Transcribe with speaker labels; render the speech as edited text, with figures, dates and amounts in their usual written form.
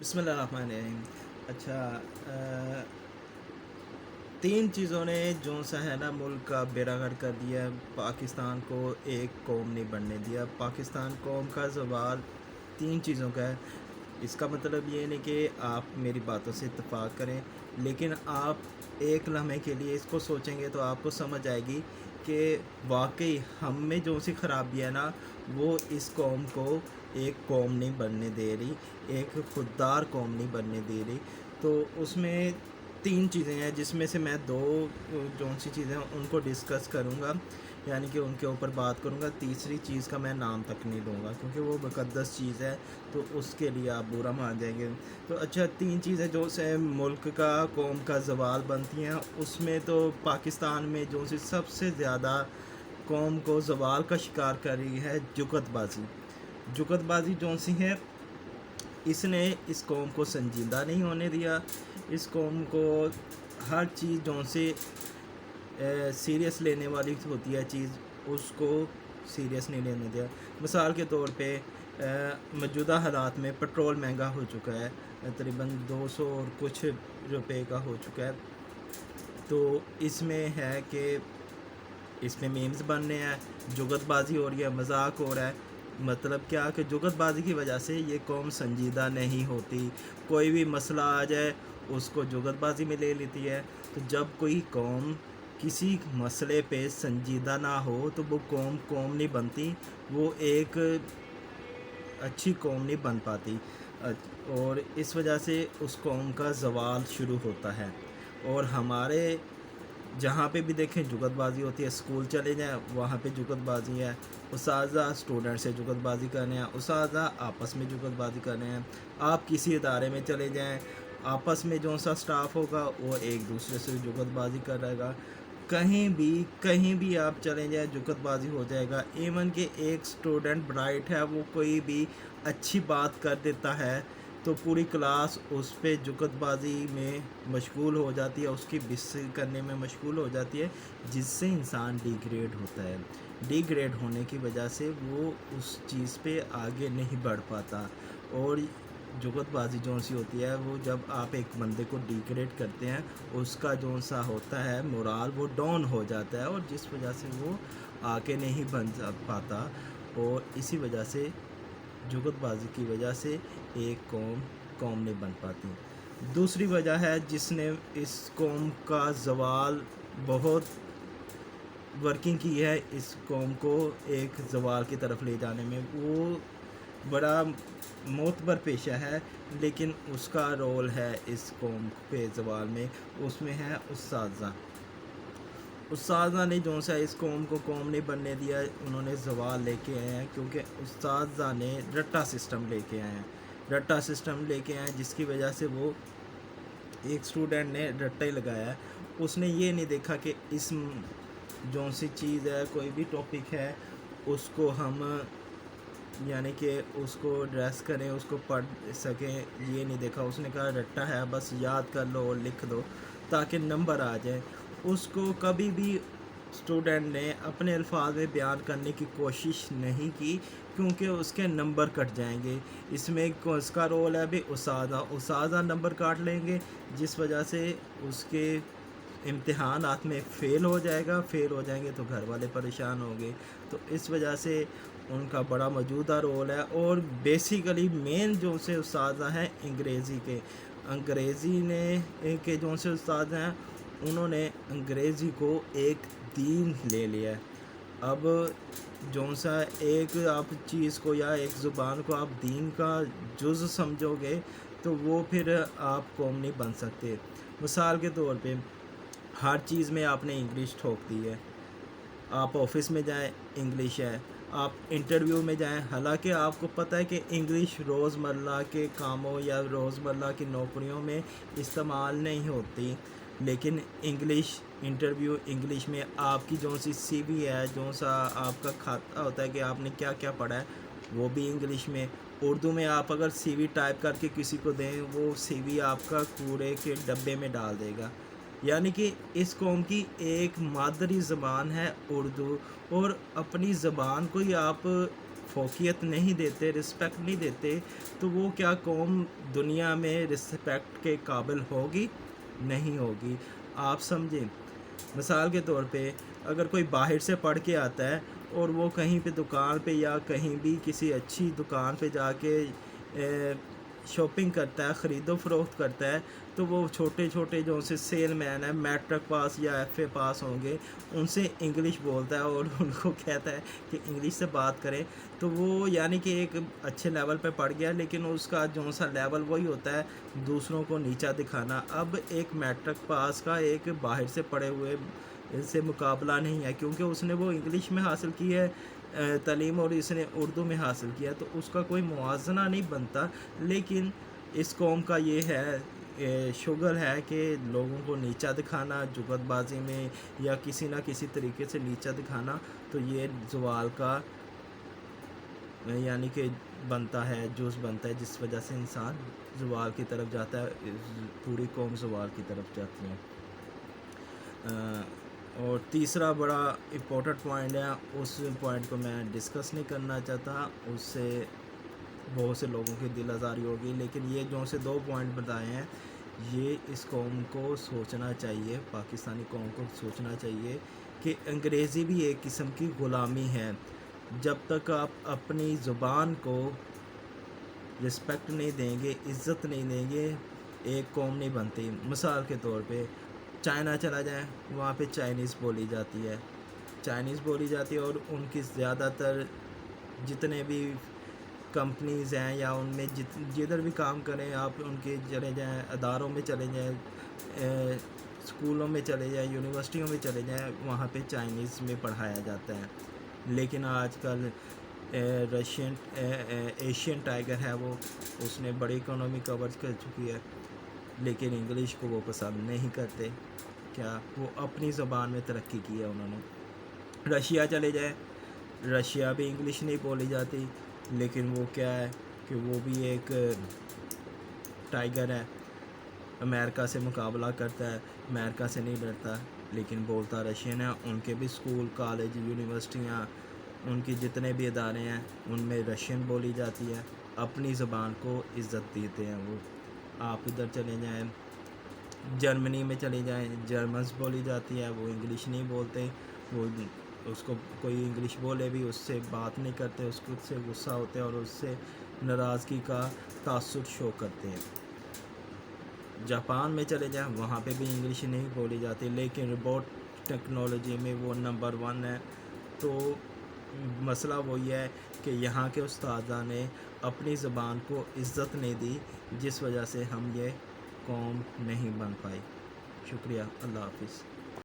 Speaker 1: بسم اللہ الرحمن الرحیم۔ اچھا، تین چیزوں نے جو سا ہے نا ملک کا بیڑا غرق کر دیا ہے۔ پاکستان کو ایک قوم نہیں بننے دیا۔ پاکستان قوم کا زوال تین چیزوں کا ہے۔ اس کا مطلب یہ نہیں کہ آپ میری باتوں سے اتفاق کریں، لیکن آپ ایک لمحے کے لیے اس کو سوچیں گے تو آپ کو سمجھ آئے گی کہ واقعی ہم میں جو سی خرابی ہے نا، وہ اس قوم کو ایک قوم نہیں بننے دے رہی، ایک خوددار قوم نہیں بننے دے رہی۔ تو اس میں تین چیزیں ہیں، جس میں سے میں دو جون سی چیزیں ہیں ان کو ڈسکس کروں گا، یعنی کہ ان کے اوپر بات کروں گا۔ تیسری چیز کا میں نام تک نہیں لوں گا کیونکہ وہ مقدس چیز ہے، تو اس کے لیے آپ برا مان جائیں گے۔ تو اچھا، تین چیزیں جو سے ملک کا قوم کا زوال بنتی ہیں، اس میں تو پاکستان میں جو سی سب سے زیادہ قوم کو زوال کا شکار کر رہی ہے جگت بازی۔ جگت بازی جو سی ہے، اس نے اس قوم کو سنجیدہ نہیں ہونے دیا۔ اس قوم کو ہر چیز جو سے سیریس لینے والی ہوتی ہے چیز، اس کو سیریس نہیں لینے دیا۔ مثال کے طور پہ موجودہ حالات میں پٹرول مہنگا ہو چکا ہے، تقریباً 200 اور کچھ روپے کا ہو چکا ہے۔ تو اس میں ہے کہ اس میں میمز بننے ہیں، جگت بازی ہو رہی ہے، مذاق ہو رہا ہے۔ مطلب کیا کہ جگت بازی کی وجہ سے یہ قوم سنجیدہ نہیں ہوتی۔ کوئی بھی مسئلہ آ جائے اس کو جگت بازی میں لے لیتی ہے۔ تو جب کوئی قوم کسی مسئلے پہ سنجیدہ نہ ہو تو وہ قوم نہیں بنتی، وہ ایک اچھی قوم نہیں بن پاتی، اور اس وجہ سے اس قوم کا زوال شروع ہوتا ہے۔ اور ہمارے جہاں پہ بھی دیکھیں جگت بازی ہوتی ہے، اسکول چلے جائیں وہاں پہ جگت بازی ہے، اساتذہ اسٹوڈنٹ سے جگت بازی کرنے ہیں، اساتذہ آپس میں جگت بازی کرنے ہیں۔ آپ کسی ادارے میں چلے جائیں، آپس میں جو سا سٹاف ہوگا وہ ایک دوسرے سے جگت بازی کر رہے گا۔ کہیں بھی آپ چلیں جائیں جگت بازی ہو جائے گا۔ ایون کہ ایک اسٹوڈنٹ برائٹ ہے، وہ کوئی بھی اچھی بات کر دیتا ہے تو پوری کلاس اس پہ جگت بازی میں مشغول ہو جاتی ہے، اس کی بس کرنے میں مشغول ہو جاتی ہے، جس سے انسان ڈی گریڈ ہوتا ہے۔ ڈی گریڈ ہونے کی وجہ سے وہ اس چیز پہ آگے نہیں بڑھ پاتا۔ اور جگت بازی جو سی ہوتی ہے، وہ جب آپ ایک بندے کو ڈی گریڈ کرتے ہیں، اس کا جو سا ہوتا ہے مورال وہ ڈاؤن ہو جاتا ہے، اور جس وجہ سے وہ آگے نہیں بن پاتا، اور اسی وجہ سے جگت بازی کی وجہ سے ایک قوم نہیں بن پاتی۔ دوسری وجہ ہے جس نے اس قوم کا زوال بہت ورکنگ کی ہے، اس قوم کو ایک زوال کی طرف لے جانے میں، وہ بڑا معتبر پیشہ ہے، لیکن اس کا رول ہے اس قوم پہ زوال میں، اس میں ہے اساتذہ۔ اساتذہ نے جو سا اس قوم کو قوم نہیں بننے دیا، انہوں نے زوال لے کے آئے ہیں، کیونکہ اساتذہ نے رٹا سسٹم لے کے آئے ہیں۔ رٹا سسٹم لے کے آئے ہیں جس کی وجہ سے وہ ایک اسٹوڈنٹ نے رٹا ہی لگایا ہے، اس نے یہ نہیں دیکھا کہ اس جو سی چیز ہے، کوئی بھی ٹاپک ہے، اس کو ہم یعنی کہ اس کو ایڈریس کریں، اس کو پڑھ سکیں، یہ نہیں دیکھا۔ اس نے کہا رٹا ہے، بس یاد کر لو اور لکھ دو تاکہ نمبر آ جائیں۔ اس کو کبھی بھی اسٹوڈنٹ نے اپنے الفاظ میں بیان کرنے کی کوشش نہیں کی، کیونکہ اس کے نمبر کٹ جائیں گے۔ اس میں اس کا رول ہے بھی اساتذہ نمبر کاٹ لیں گے، جس وجہ سے اس کے امتحانات میں فیل ہو جائے گا۔ فیل ہو جائیں گے تو گھر والے پریشان ہوں گے، تو اس وجہ سے ان کا بڑا موجودہ رول ہے۔ اور بیسیکلی مین جو سے اساتذہ ہیں انگریزی نے کے جو سے استاد ہیں، انہوں نے انگریزی کو ایک دین لے لیا ہے۔ اب جو سا ایک آپ چیز کو یا ایک زبان کو آپ دین کا جز سمجھو گے تو وہ پھر آپ قوم نہیں بن سکتے۔ مثال کے طور پہ ہر چیز میں آپ نے انگلش ٹھوک دی ہے۔ آپ آفس میں جائیں انگلش ہے، آپ انٹرویو میں جائیں، حالانکہ آپ کو پتہ ہے کہ انگلش روزمرہ کے کاموں یا روزمرہ کی نوکریوں میں استعمال نہیں ہوتی، لیکن انگلش انٹرویو انگلش میں، آپ کی جو سی سی وی ہے، جو سا آپ کا کھاتا ہوتا ہے کہ آپ نے کیا کیا پڑھا ہے، وہ بھی انگلش میں۔ اردو میں آپ اگر سی وی ٹائپ کر کے کسی کو دیں، وہ سی وی آپ کا کوڑے کے ڈبے میں ڈال دے گا۔ یعنی کہ اس قوم کی ایک مادری زبان ہے اردو، اور اپنی زبان کو ہی آپ فوقیت نہیں دیتے، رسپیکٹ نہیں دیتے، تو وہ کیا قوم دنیا میں رسپیکٹ کے قابل ہوگی؟ نہیں ہوگی. آپ سمجھیں، مثال کے طور پہ اگر کوئی باہر سے پڑھ کے آتا ہے اور وہ کہیں پہ دکان پہ یا کہیں بھی کسی اچھی دکان پہ جا کے شاپنگ کرتا ہے، خرید و فروخت کرتا ہے، تو وہ چھوٹے چھوٹے جو سے سیل مین ہیں، میٹرک پاس یا ایف اے پاس ہوں گے، ان سے انگلش بولتا ہے اور ان کو کہتا ہے کہ انگلش سے بات کریں. تو وہ یعنی کہ ایک اچھے لیول پہ پڑھ گیا، لیکن اس کا جو سا لیول وہی ہوتا ہے دوسروں کو نیچا دکھانا. اب ایک میٹرک پاس کا ایک باہر سے پڑھے ہوئے سے مقابلہ نہیں ہے، کیونکہ اس نے وہ انگلش میں حاصل کی ہے تعلیم اور اس نے اردو میں حاصل کیا، تو اس کا کوئی موازنہ نہیں بنتا. لیکن اس قوم کا یہ ہے شغل ہے کہ لوگوں کو نیچا دکھانا، جغت بازی میں یا کسی نہ کسی طریقے سے نیچا دکھانا. تو یہ زوال کا یعنی کہ بنتا ہے، جز بنتا ہے، جس وجہ سے انسان زوال کی طرف جاتا ہے، پوری قوم زوال کی طرف جاتی ہے. اور تیسرا بڑا امپورٹنٹ پوائنٹ ہے، اس پوائنٹ کو میں ڈسکس نہیں کرنا چاہتا، اس سے بہت سے لوگوں کی دل آزاری ہوگی. لیکن یہ جو سے 2 پوائنٹ بتائے ہیں، یہ اس قوم کو سوچنا چاہیے، پاکستانی قوم کو سوچنا چاہیے کہ انگریزی بھی ایک قسم کی غلامی ہے. جب تک آپ اپنی زبان کو رسپیکٹ نہیں دیں گے، عزت نہیں دیں گے، ایک قوم نہیں بنتی. مثال کے طور پہ چائنا چلا جائیں، وہاں پہ چائنیز بولی جاتی ہے، اور ان کی زیادہ تر جتنے بھی کمپنیز ہیں یا ان میں جدھر بھی کام کریں آپ، ان کے چلے جائیں، اداروں میں چلے جائیں، اسکولوں میں چلے جائیں، یونیورسٹیوں میں چلے جائیں، وہاں پہ چائنیز میں پڑھایا جاتا ہے. لیکن آج کل ایشین ٹائیگر ہے، وہ اس نے بڑی اکانومی کور کر چکی ہے، لیکن انگلش کو وہ پسند نہیں کرتے. کیا وہ اپنی زبان میں ترقی کی ہے انہوں نے. رشیا چلے جائیں، رشیا بھی انگلش نہیں بولی جاتی، لیکن وہ کیا ہے کہ وہ بھی ایک ٹائیگر ہے، امریکہ سے مقابلہ کرتا ہے، امریکہ سے نہیں ڈرتا، لیکن بولتا رشین ہے. ان کے بھی اسکول، کالج، یونیورسٹیاں، ان کی جتنے بھی ادارے ہیں ان میں رشین بولی جاتی ہے. اپنی زبان کو عزت دیتے ہیں وہ. آپ ادھر چلے جائیں، جرمنی میں چلے جائیں، جرمنس بولی جاتی ہے، وہ انگلش نہیں بولتے. وہ اس کو کوئی انگلش بولے بھی اس سے بات نہیں کرتے، اس کو سے غصہ ہوتے ہیں اور اس سے ناراضگی کا تاثر شو کرتے ہیں. جاپان میں چلے جائیں، وہاں پہ بھی انگلش نہیں بولی جاتی، لیکن روبوٹ ٹیکنالوجی میں وہ نمبر 1 ہے. تو مسئلہ وہی ہے کہ یہاں کے اساتذہ نے اپنی زبان کو عزت نہیں دی، جس وجہ سے ہم یہ قوم نہیں بن پائی. شکریہ. اللہ حافظ.